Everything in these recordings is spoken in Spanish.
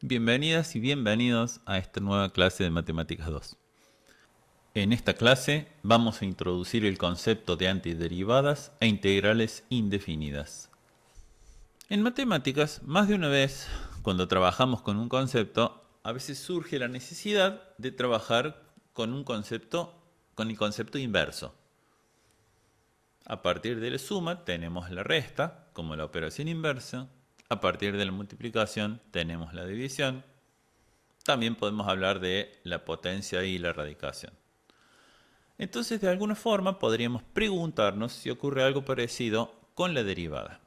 Bienvenidas y bienvenidos a esta nueva clase de Matemáticas 2. En esta clase vamos a introducir el concepto de antiderivadas e integrales indefinidas. En matemáticas, más de una vez, cuando trabajamos con un concepto, a veces surge la necesidad de trabajar con el concepto inverso. A partir de la suma tenemos la resta, como la operación inversa. A partir de la multiplicación tenemos la división. También podemos hablar de la potencia y la radicación. Entonces, de alguna forma, podríamos preguntarnos si ocurre algo parecido con la derivada.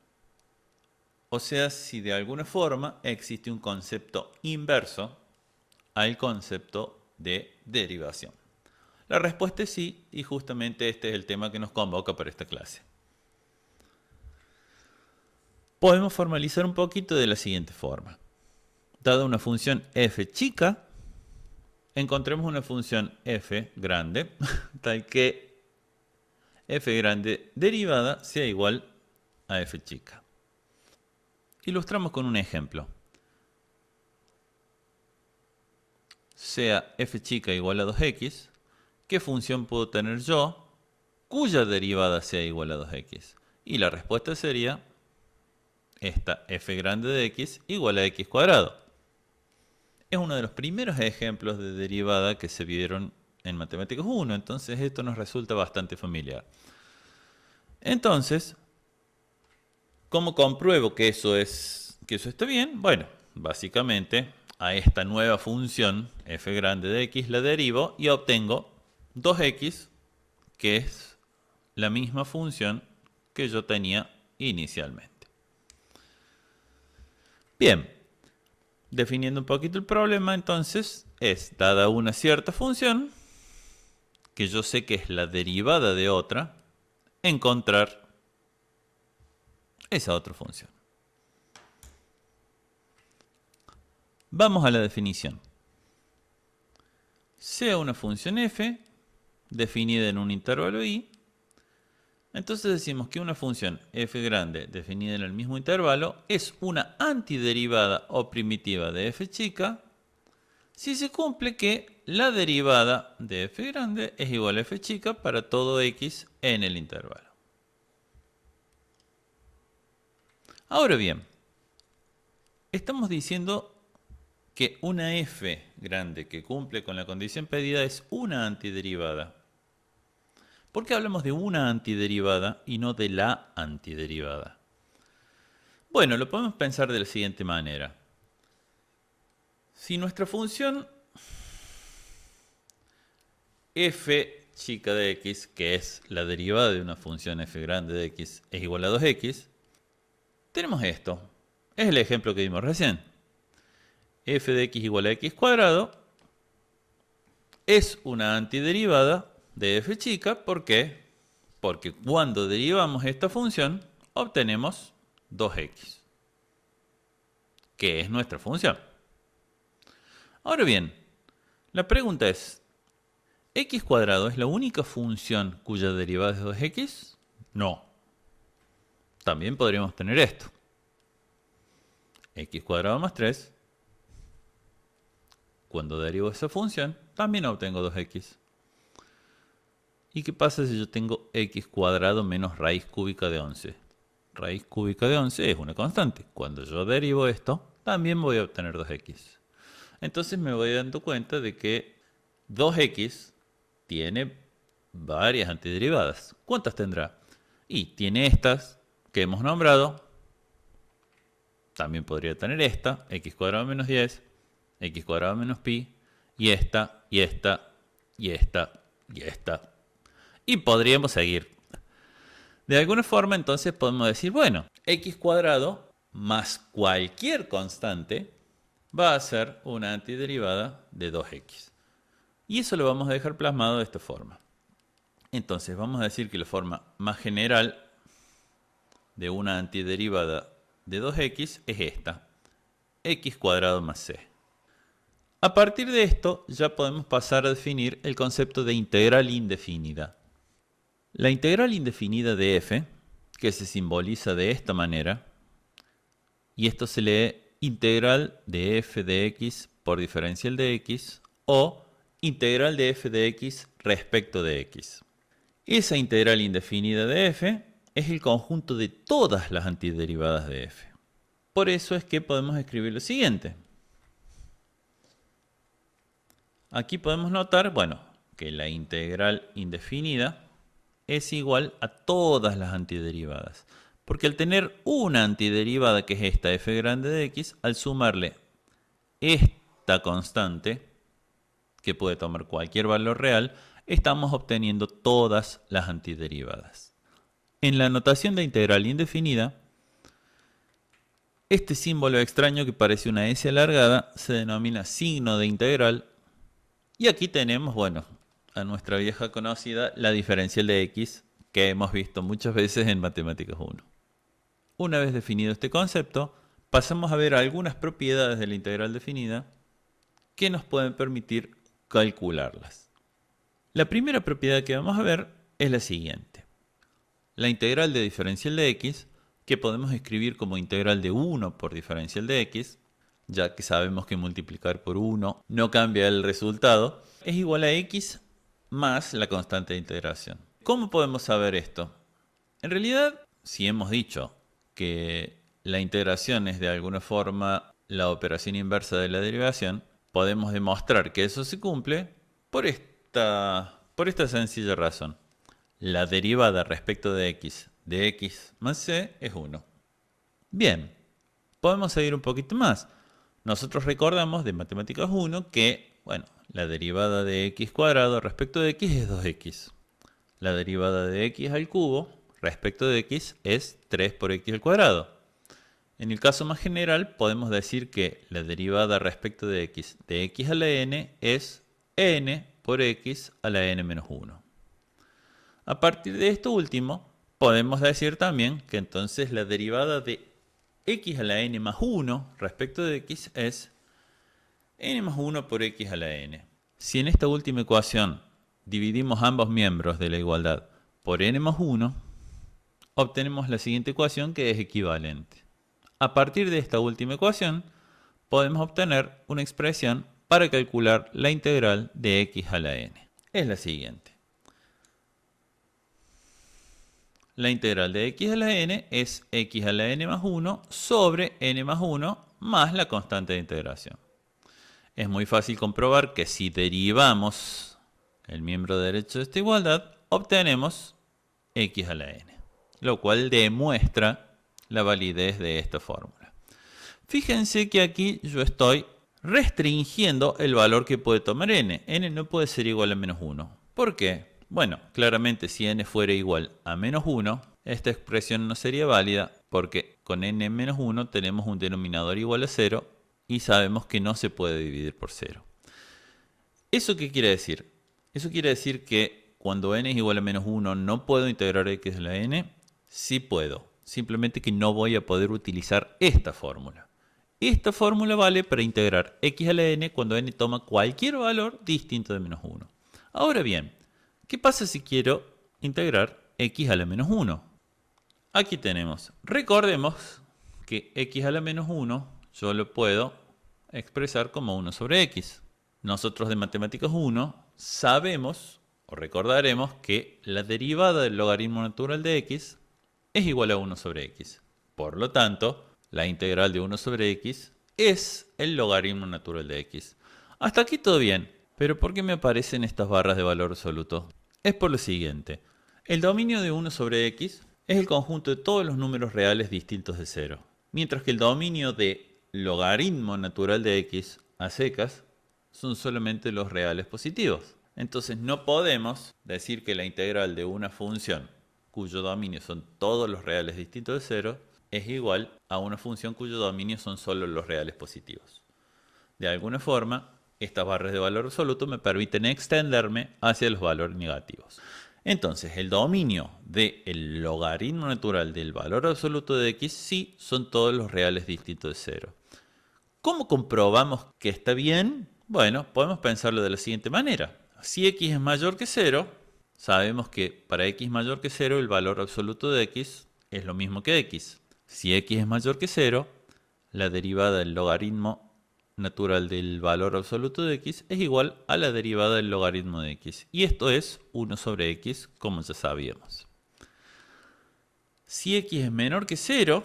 O sea, si de alguna forma existe un concepto inverso al concepto de derivación. La respuesta es sí, y justamente este es el tema que nos convoca para esta clase. Podemos formalizar un poquito de la siguiente forma. Dada una función f chica, encontremos una función f grande, tal que f grande derivada sea igual a f chica. Ilustramos con un ejemplo. Sea f chica igual a 2x, ¿qué función puedo tener yo cuya derivada sea igual a 2x? Y la respuesta sería esta f grande de x igual a x cuadrado. Es uno de los primeros ejemplos de derivada que se vieron en Matemáticas 1, entonces esto nos resulta bastante familiar. Entonces, ¿cómo compruebo que eso está bien? Bueno, básicamente a esta nueva función f grande de x la derivo y obtengo 2x, que es la misma función que yo tenía inicialmente. Bien, definiendo un poquito el problema, entonces es, dada una cierta función, que yo sé que es la derivada de otra, encontrar esa otra función. Vamos a la definición. Sea una función f definida en un intervalo i, entonces decimos que una función f grande definida en el mismo intervalo es una antiderivada o primitiva de f chica si se cumple que la derivada de f grande es igual a f chica para todo x en el intervalo. Ahora bien, estamos diciendo que una f grande que cumple con la condición pedida es una antiderivada. ¿Por qué hablamos de una antiderivada y no de la antiderivada? Bueno, lo podemos pensar de la siguiente manera. Si nuestra función f chica de x, que es la derivada de una función f grande de x, es igual a 2x, tenemos esto. Es el ejemplo que vimos recién. F de x igual a x cuadrado es una antiderivada de f chica. ¿Por qué? Porque cuando derivamos esta función, obtenemos 2x, que es nuestra función. Ahora bien, la pregunta es, ¿x cuadrado es la única función cuya derivada es 2x? No. También podríamos tener esto. X cuadrado más 3. Cuando derivo esa función, también obtengo 2x. ¿Y qué pasa si yo tengo x cuadrado menos raíz cúbica de 11? Raíz cúbica de 11 es una constante. Cuando yo derivo esto, también voy a obtener 2x. Entonces me voy dando cuenta de que 2x tiene varias antiderivadas. ¿Cuántas tendrá? Y tiene estas que hemos nombrado. También podría tener esta, x cuadrado menos 10, x cuadrado menos pi, y esta, y esta, y esta, y esta. Y podríamos seguir. De alguna forma, entonces podemos decir, bueno, x cuadrado más cualquier constante va a ser una antiderivada de 2x. Y eso lo vamos a dejar plasmado de esta forma. Entonces vamos a decir que la forma más general de una antiderivada de 2x es esta, x cuadrado más c. A partir de esto ya podemos pasar a definir el concepto de integral indefinida. La integral indefinida de f, que se simboliza de esta manera, y esto se lee integral de f de x por diferencial de x o integral de f de x respecto de x. Esa integral indefinida de f es el conjunto de todas las antiderivadas de f. Por eso es que podemos escribir lo siguiente. Aquí podemos notar, bueno, que la integral indefinida es igual a todas las antiderivadas. Porque al tener una antiderivada, que es esta f grande de x, al sumarle esta constante, que puede tomar cualquier valor real, estamos obteniendo todas las antiderivadas. En la notación de integral indefinida, este símbolo extraño que parece una S alargada se denomina signo de integral. Y aquí tenemos, bueno, a nuestra vieja conocida, la diferencial de x, que hemos visto muchas veces en Matemáticas 1. Una vez definido este concepto, pasamos a ver algunas propiedades de la integral definida que nos pueden permitir calcularlas. La primera propiedad que vamos a ver es la siguiente. La integral de diferencial de x, que podemos escribir como integral de 1 por diferencial de x, ya que sabemos que multiplicar por 1 no cambia el resultado, es igual a x más la constante de integración. ¿Cómo podemos saber esto? En realidad, si hemos dicho que la integración es de alguna forma la operación inversa de la derivación, podemos demostrar que eso se cumple por esta sencilla razón. La derivada respecto de x más c es 1. Bien, podemos seguir un poquito más. Nosotros recordamos de Matemáticas 1 que, bueno, la derivada de x cuadrado respecto de x es 2x. La derivada de x al cubo respecto de x es 3 por x al cuadrado. En el caso más general, podemos decir que la derivada respecto de x a la n es n por x a la n menos 1. A partir de esto último, podemos decir también que entonces la derivada de x a la n más 1 respecto de x es n más 1 por x a la n. Si en esta última ecuación dividimos ambos miembros de la igualdad por n más 1, obtenemos la siguiente ecuación, que es equivalente. A partir de esta última ecuación, podemos obtener una expresión para calcular la integral de x a la n. Es la siguiente. La integral de x a la n es x a la n más 1 sobre n más 1 más la constante de integración. Es muy fácil comprobar que si derivamos el miembro derecho de esta igualdad, obtenemos x a la n, lo cual demuestra la validez de esta fórmula. Fíjense que aquí yo estoy restringiendo el valor que puede tomar n. N no puede ser igual a menos 1. ¿Por qué? Bueno, claramente si n fuera igual a menos 1, esta expresión no sería válida porque con n menos 1 tenemos un denominador igual a 0 y sabemos que no se puede dividir por 0. ¿Eso qué quiere decir? Eso quiere decir que cuando n es igual a menos 1 no puedo integrar x a la n. Sí puedo, simplemente que no voy a poder utilizar esta fórmula. Esta fórmula vale para integrar x a la n cuando n toma cualquier valor distinto de menos 1. Ahora bien, ¿qué pasa si quiero integrar x a la menos 1? Aquí tenemos, recordemos que x a la menos 1 yo lo puedo expresar como 1 sobre x. Nosotros de Matemáticas 1 sabemos o recordaremos que la derivada del logaritmo natural de x es igual a 1 sobre x. Por lo tanto, la integral de 1 sobre x es el logaritmo natural de x. Hasta aquí todo bien, pero ¿por qué me aparecen estas barras de valor absoluto? Es por lo siguiente. El dominio de 1 sobre x es el conjunto de todos los números reales distintos de 0, mientras que el dominio de logaritmo natural de x a secas son solamente los reales positivos. Entonces no podemos decir que la integral de una función cuyo dominio son todos los reales distintos de 0 es igual a una función cuyo dominio son solo los reales positivos. De alguna forma, estas barras de valor absoluto me permiten extenderme hacia los valores negativos. Entonces, el dominio del logaritmo natural del valor absoluto de x sí son todos los reales distintos de 0. ¿Cómo comprobamos que está bien? Bueno, podemos pensarlo de la siguiente manera. Si x es mayor que 0, sabemos que para x mayor que 0 el valor absoluto de x es lo mismo que x. Si x es mayor que 0, la derivada del logaritmo natural del valor absoluto de x es igual a la derivada del logaritmo de x. Y esto es 1 sobre x, como ya sabíamos. Si x es menor que 0,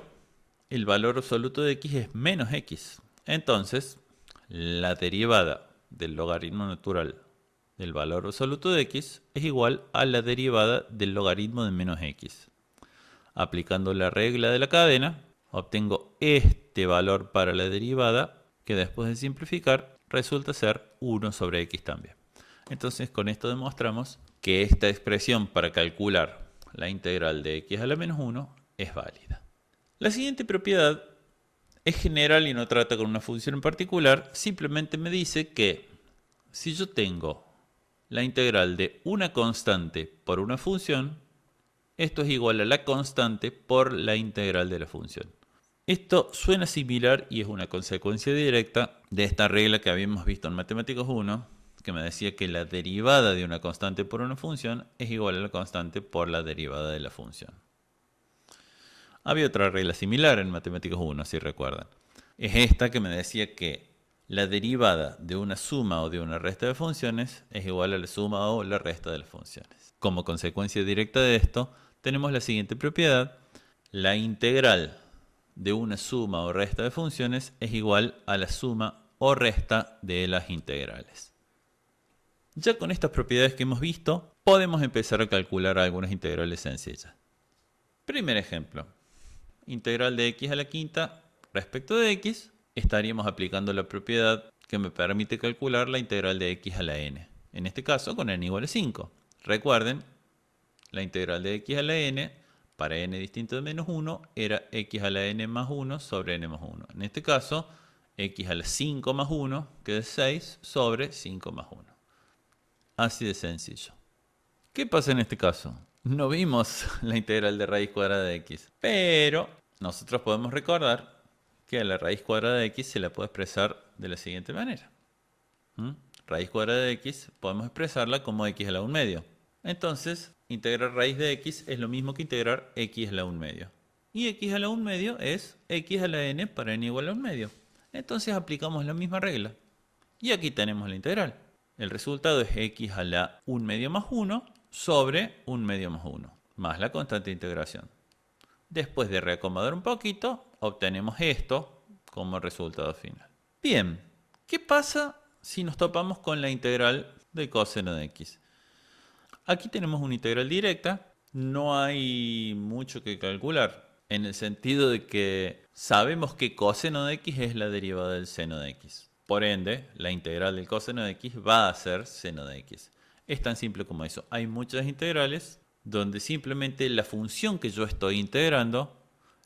el valor absoluto de x es menos x. Entonces, la derivada del logaritmo natural del valor absoluto de x es igual a la derivada del logaritmo de menos x. Aplicando la regla de la cadena, obtengo este valor para la derivada, que después de simplificar resulta ser 1 sobre x también. Entonces, con esto demostramos que esta expresión para calcular la integral de x a la menos 1 es válida. La siguiente propiedad es general y no trata con una función en particular, simplemente me dice que si yo tengo la integral de una constante por una función, esto es igual a la constante por la integral de la función. Esto suena similar y es una consecuencia directa de esta regla que habíamos visto en Matemáticas 1, que me decía que la derivada de una constante por una función es igual a la constante por la derivada de la función. Había otra regla similar en Matemáticas 1, si recuerdan. Es esta que me decía que la derivada de una suma o de una resta de funciones es igual a la suma o la resta de las funciones. Como consecuencia directa de esto, tenemos la siguiente propiedad. La integral de una suma o resta de funciones es igual a la suma o resta de las integrales. Ya con estas propiedades que hemos visto, podemos empezar a calcular algunas integrales sencillas. Primer ejemplo. Integral de x a la quinta respecto de x, estaríamos aplicando la propiedad que me permite calcular la integral de x a la n. En este caso con n igual a 5. Recuerden, la integral de x a la n para n distinto de menos 1 era x a la n más 1 sobre n más 1. En este caso, x a la 5 más 1, que es 6, sobre 5 más 1. Así de sencillo. ¿Qué pasa en este caso? No vimos la integral de raíz cuadrada de x, pero nosotros podemos recordar que a la raíz cuadrada de x se la puede expresar de la siguiente manera. Raíz cuadrada de x podemos expresarla como x a la 1 medio. Entonces, integrar raíz de x es lo mismo que integrar x a la 1 medio. Y x a la 1 medio es x a la n para n igual a 1 medio. Entonces aplicamos la misma regla. Y aquí tenemos la integral. El resultado es x a la 1 medio más 1 sobre 1 medio más 1, más la constante de integración. Después de reacomodar un poquito, obtenemos esto como resultado final. Bien, ¿qué pasa si nos topamos con la integral del coseno de x? Aquí tenemos una integral directa, no hay mucho que calcular, en el sentido de que sabemos que coseno de x es la derivada del seno de x. Por ende, la integral del coseno de x va a ser seno de x. Es tan simple como eso. Hay muchas integrales donde simplemente la función que yo estoy integrando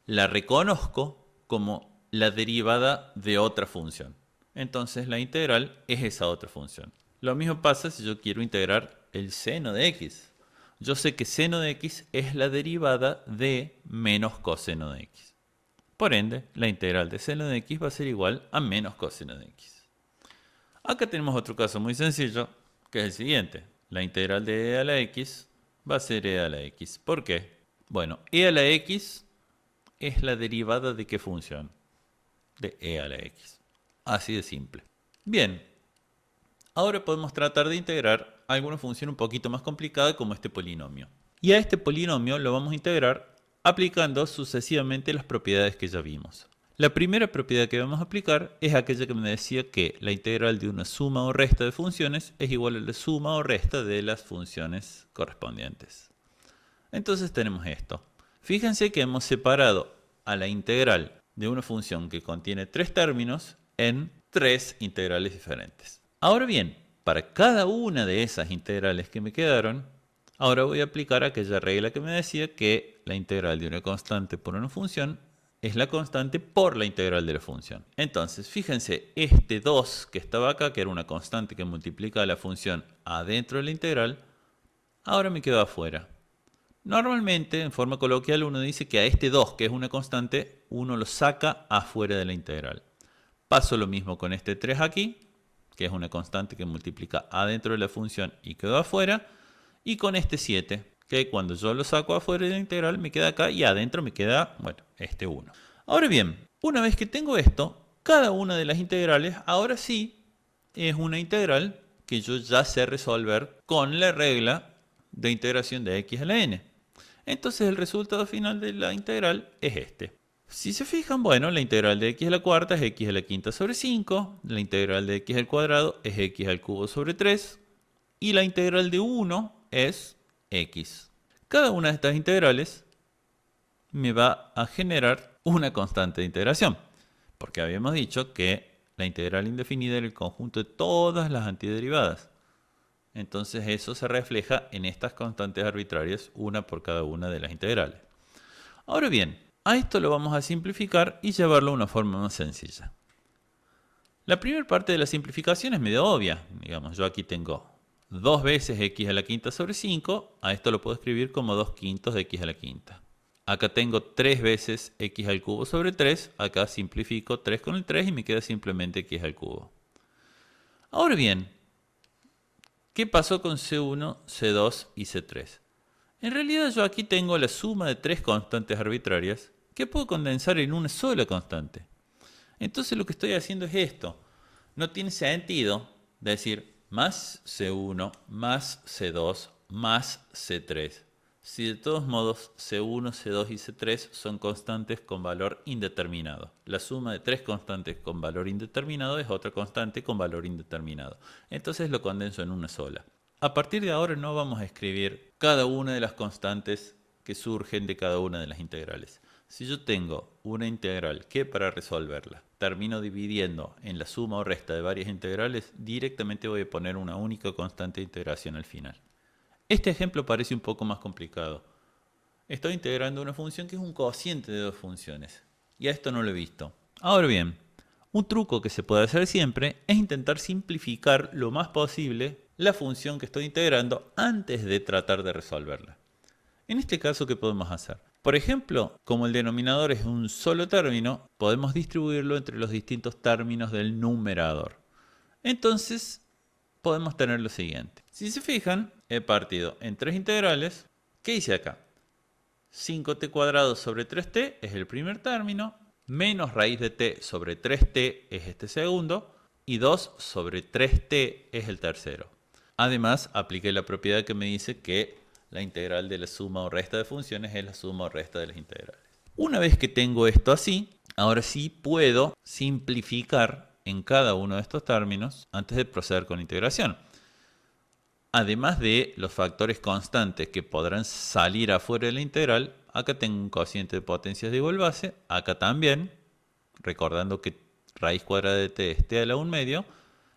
la reconozco como la derivada de otra función. Entonces la integral es esa otra función. Lo mismo pasa si yo quiero integrar el seno de x. Yo sé que seno de x es la derivada de menos coseno de x. Por ende, la integral de seno de x va a ser igual a menos coseno de x. Acá tenemos otro caso muy sencillo, que es el siguiente. La integral de e a la x va a ser e a la x. ¿Por qué? Bueno, e a la x es la derivada de ¿qué función? De e a la x. Así de simple. Bien, ahora podemos tratar de integrar alguna función un poquito más complicada como este polinomio. Y a este polinomio lo vamos a integrar aplicando sucesivamente las propiedades que ya vimos. La primera propiedad que vamos a aplicar es aquella que me decía que la integral de una suma o resta de funciones es igual a la suma o resta de las funciones correspondientes. Entonces tenemos esto. Fíjense que hemos separado a la integral de una función que contiene 3 términos en 3 integrales diferentes. Ahora bien, para cada una de esas integrales que me quedaron, ahora voy a aplicar aquella regla que me decía que la integral de una constante por una función es la constante por la integral de la función. Entonces, fíjense, este 2 que estaba acá, que era una constante que multiplica a la función adentro de la integral, ahora me quedó afuera. Normalmente, en forma coloquial, uno dice que a este 2, que es una constante, uno lo saca afuera de la integral. Paso lo mismo con este 3 aquí, que es una constante que multiplica adentro de la función y quedó afuera, y con este 7, que cuando yo lo saco afuera de la integral me queda acá y adentro me queda, bueno, este 1. Ahora bien, una vez que tengo esto, cada una de las integrales ahora sí es una integral que yo ya sé resolver con la regla de integración de x a la n. Entonces el resultado final de la integral es este. Si se fijan, bueno, la integral de x a la cuarta es x a la quinta sobre 5, la integral de x al cuadrado es x al cubo sobre 3 y la integral de 1 es x. Cada una de estas integrales me va a generar una constante de integración, porque habíamos dicho que la integral indefinida era el conjunto de todas las antiderivadas. Entonces eso se refleja en estas constantes arbitrarias, una por cada una de las integrales. Ahora bien, a esto lo vamos a simplificar y llevarlo a una forma más sencilla. La primera parte de la simplificación es medio obvia. Digamos, yo aquí tengo 2 veces x a la quinta sobre 5. A esto lo puedo escribir como 2 quintos de x a la quinta. Acá tengo 3 veces x al cubo sobre 3. Acá simplifico 3 con el 3 y me queda simplemente x al cubo. Ahora bien, ¿qué pasó con C1, C2 y C3? En realidad yo aquí tengo la suma de 3 constantes arbitrarias que puedo condensar en una sola constante. Entonces lo que estoy haciendo es esto. No tiene sentido decir más C1 más C2 más C3. Si de todos modos C1, C2 y C3 son constantes con valor indeterminado. La suma de 3 constantes con valor indeterminado es otra constante con valor indeterminado. Entonces lo condenso en una sola. A partir de ahora no vamos a escribir cada una de las constantes que surgen de cada una de las integrales. Si yo tengo una integral que para resolverla termino dividiendo en la suma o resta de varias integrales, directamente voy a poner una única constante de integración al final. Este ejemplo parece un poco más complicado. Estoy integrando una función que es un cociente de dos funciones. Y a esto no lo he visto. Ahora bien, un truco que se puede hacer siempre es intentar simplificar lo más posible la función que estoy integrando antes de tratar de resolverla. En este caso, ¿qué podemos hacer? Por ejemplo, como el denominador es un solo término, podemos distribuirlo entre los distintos términos del numerador. Entonces, podemos tener lo siguiente. Si se fijan, he partido en 3 integrales. ¿Qué hice acá? 5t cuadrado sobre 3t es el primer término, menos raíz de t sobre 3t es este segundo, y 2 sobre 3t es el tercero. Además, apliqué la propiedad que me dice que la integral de la suma o resta de funciones es la suma o resta de las integrales. Una vez que tengo esto así, ahora sí puedo simplificar en cada uno de estos términos antes de proceder con la integración. Además de los factores constantes que podrán salir afuera de la integral, acá tengo un cociente de potencias de igual base, acá también, recordando que raíz cuadrada de t es t a la 1 medio,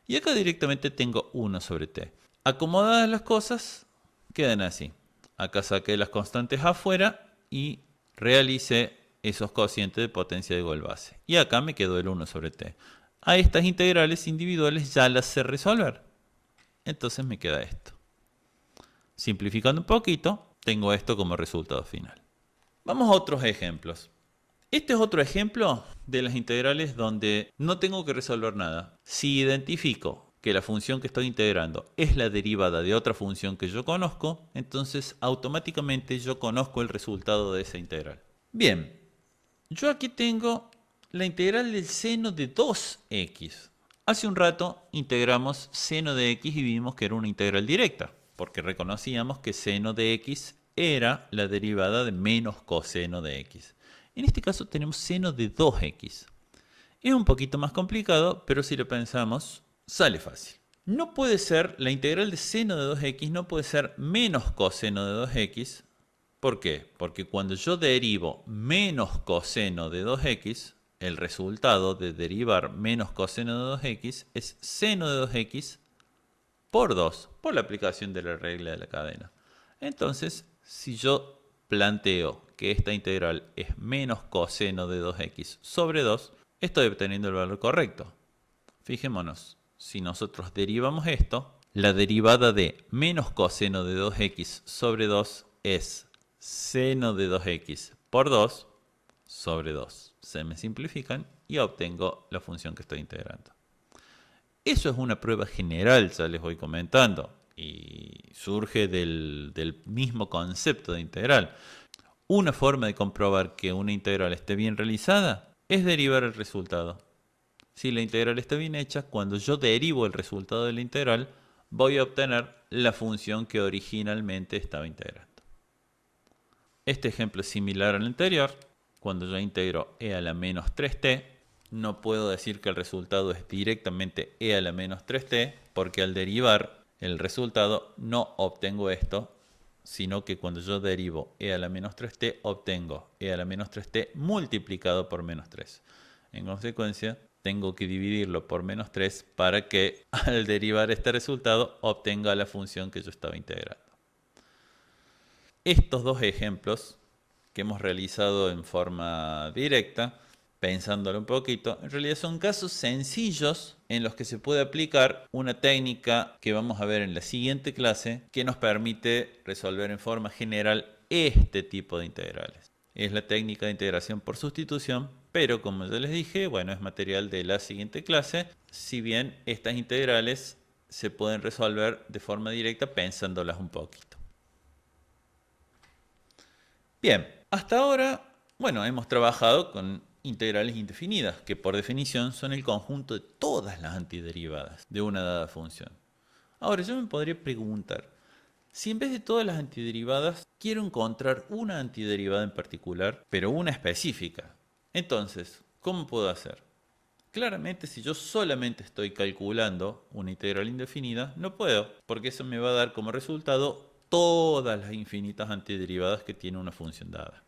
y acá directamente tengo 1 sobre t. Acomodadas las cosas, quedan así. Acá saqué las constantes afuera y realicé esos cocientes de potencia de igual base. Y acá me quedó el 1 sobre t. A estas integrales individuales ya las sé resolver. Entonces me queda esto. Simplificando un poquito, tengo esto como resultado final. Vamos a otros ejemplos. Este es otro ejemplo de las integrales donde no tengo que resolver nada. Si identifico que la función que estoy integrando es la derivada de otra función que yo conozco, entonces automáticamente yo conozco el resultado de esa integral. Bien, yo aquí tengo la integral del seno de 2x. Hace un rato integramos seno de x y vimos que era una integral directa, porque reconocíamos que seno de x era la derivada de menos coseno de x. En este caso tenemos seno de 2x. Es un poquito más complicado, pero si lo pensamos, sale fácil. No puede ser, la integral de seno de 2x no puede ser menos coseno de 2x. ¿Por qué? Porque cuando yo derivo menos coseno de 2x, el resultado de derivar menos coseno de 2x es seno de 2x por 2, por la aplicación de la regla de la cadena. Entonces, si yo planteo que esta integral es menos coseno de 2x sobre 2, estoy obteniendo el valor correcto. Fijémonos, si nosotros derivamos esto, la derivada de menos coseno de 2x sobre 2 es seno de 2x por 2 sobre 2. Se me simplifican y obtengo la función que estoy integrando. Eso es una prueba general, ya les voy comentando, y surge del mismo concepto de integral. Una forma de comprobar que una integral esté bien realizada es derivar el resultado. Si la integral está bien hecha, cuando yo derivo el resultado de la integral, voy a obtener la función que originalmente estaba integrando. Este ejemplo es similar al anterior. Cuando yo integro e a la menos 3t, no puedo decir que el resultado es directamente e a la menos 3t, porque al derivar el resultado no obtengo esto, sino que cuando yo derivo e a la menos 3t, obtengo e a la menos 3t multiplicado por menos 3. En consecuencia, tengo que dividirlo por menos 3 para que al derivar este resultado obtenga la función que yo estaba integrando. Estos dos ejemplos que hemos realizado en forma directa, pensándolo un poquito, en realidad son casos sencillos en los que se puede aplicar una técnica que vamos a ver en la siguiente clase que nos permite resolver en forma general este tipo de integrales. Es la técnica de integración por sustitución, pero como ya les dije, bueno, es material de la siguiente clase, si bien estas integrales se pueden resolver de forma directa pensándolas un poquito. Bien, hasta ahora, bueno, hemos trabajado con integrales indefinidas, que por definición son el conjunto de todas las antiderivadas de una dada función. Ahora, yo me podría preguntar, si en vez de todas las antiderivadas quiero encontrar una antiderivada en particular, pero una específica, entonces, ¿cómo puedo hacer? Claramente, si yo solamente estoy calculando una integral indefinida, no puedo, porque eso me va a dar como resultado todas las infinitas antiderivadas que tiene una función dada.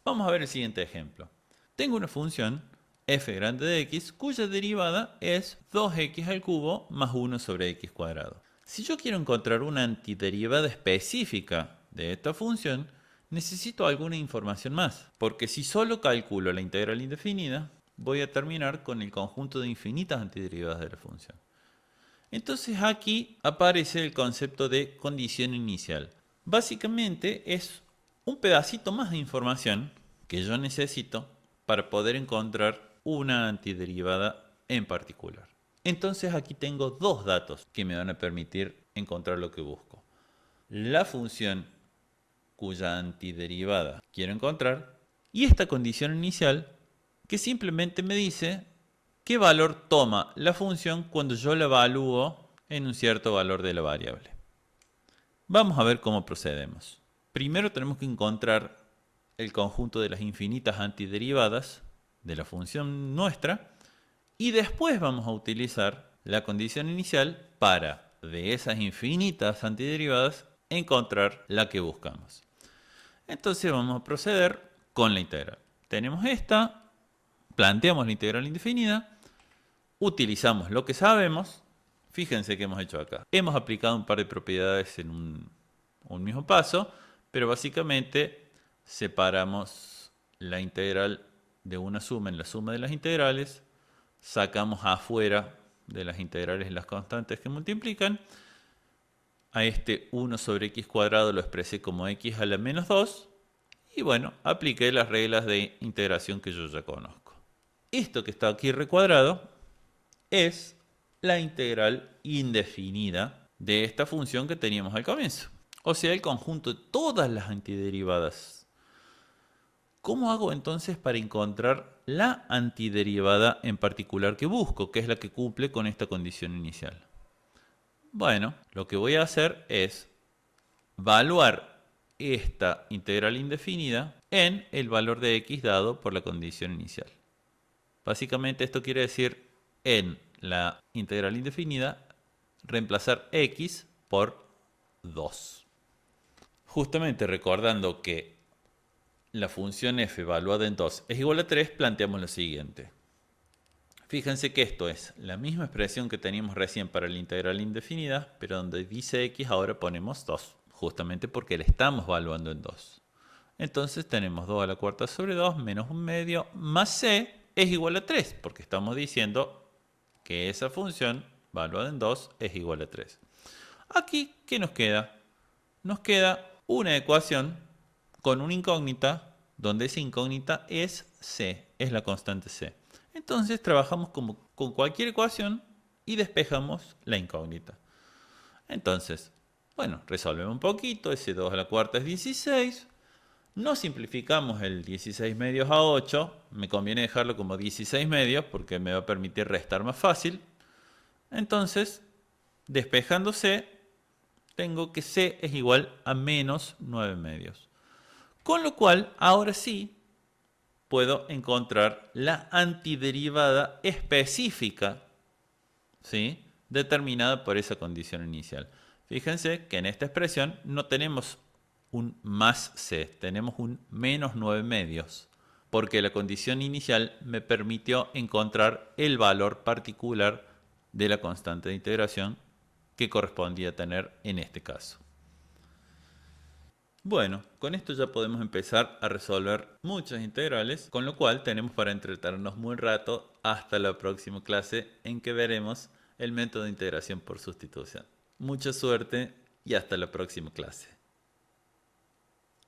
Vamos a ver el siguiente ejemplo. Tengo una función f grande de x cuya derivada es 2x al cubo más 1 sobre x cuadrado. Si yo quiero encontrar una antiderivada específica de esta función, necesito alguna información más, porque si solo calculo la integral indefinida, voy a terminar con el conjunto de infinitas antiderivadas de la función. Entonces aquí aparece el concepto de condición inicial. Básicamente es un pedacito más de información que yo necesito para poder encontrar una antiderivada en particular. Entonces aquí tengo dos datos que me van a permitir encontrar lo que busco. La función cuya antiderivada quiero encontrar y esta condición inicial que simplemente me dice qué valor toma la función cuando yo la evalúo en un cierto valor de la variable. Vamos a ver cómo procedemos. Primero tenemos que encontrar el conjunto de las infinitas antiderivadas de la función nuestra y después vamos a utilizar la condición inicial para, de esas infinitas antiderivadas, encontrar la que buscamos. Entonces vamos a proceder con la integral. Tenemos esta, planteamos la integral indefinida, utilizamos lo que sabemos. Fíjense que hemos hecho acá. Hemos aplicado un par de propiedades en un mismo paso, pero básicamente separamos la integral de una suma en la suma de las integrales, sacamos afuera de las integrales las constantes que multiplican. A este 1 sobre x cuadrado lo expresé como x a la menos 2 y bueno, apliqué las reglas de integración que yo ya conozco. Esto que está aquí recuadrado es la integral indefinida de esta función que teníamos al comienzo. O sea, el conjunto de todas las antiderivadas. ¿Cómo hago entonces para encontrar la antiderivada en particular que busco, que es la que cumple con esta condición inicial? Bueno, lo que voy a hacer es evaluar esta integral indefinida en el valor de x dado por la condición inicial. Básicamente esto quiere decir en la integral indefinida reemplazar x por 2. Justamente recordando que la función f evaluada en 2 es igual a 3, planteamos lo siguiente. Fíjense que esto es la misma expresión que teníamos recién para la integral indefinida, pero donde dice x ahora ponemos 2, justamente porque la estamos evaluando en 2. Entonces tenemos 2 a la cuarta sobre 2 menos 1 medio más c es igual a 3, porque estamos diciendo que esa función evaluada en 2 es igual a 3. Aquí, ¿qué nos queda? Nos queda una ecuación con una incógnita, donde esa incógnita es c, es la constante c. Entonces trabajamos con cualquier ecuación y despejamos la incógnita. Entonces, bueno, resolvemos un poquito, ese 2 a la cuarta es 16. No simplificamos el 16 medios a 8, me conviene dejarlo como 16 medios porque me va a permitir restar más fácil. Entonces, despejando C, tengo que C es igual a menos 9 medios. Con lo cual, ahora sí, puedo encontrar la antiderivada específica, ¿sí?, determinada por esa condición inicial. Fíjense que en esta expresión no tenemos un más C, tenemos un menos 9 medios, porque la condición inicial me permitió encontrar el valor particular de la constante de integración que correspondía tener en este caso. Bueno, con esto ya podemos empezar a resolver muchas integrales, con lo cual tenemos para entretenernos muy rato hasta la próxima clase en que veremos el método de integración por sustitución. Mucha suerte y hasta la próxima clase.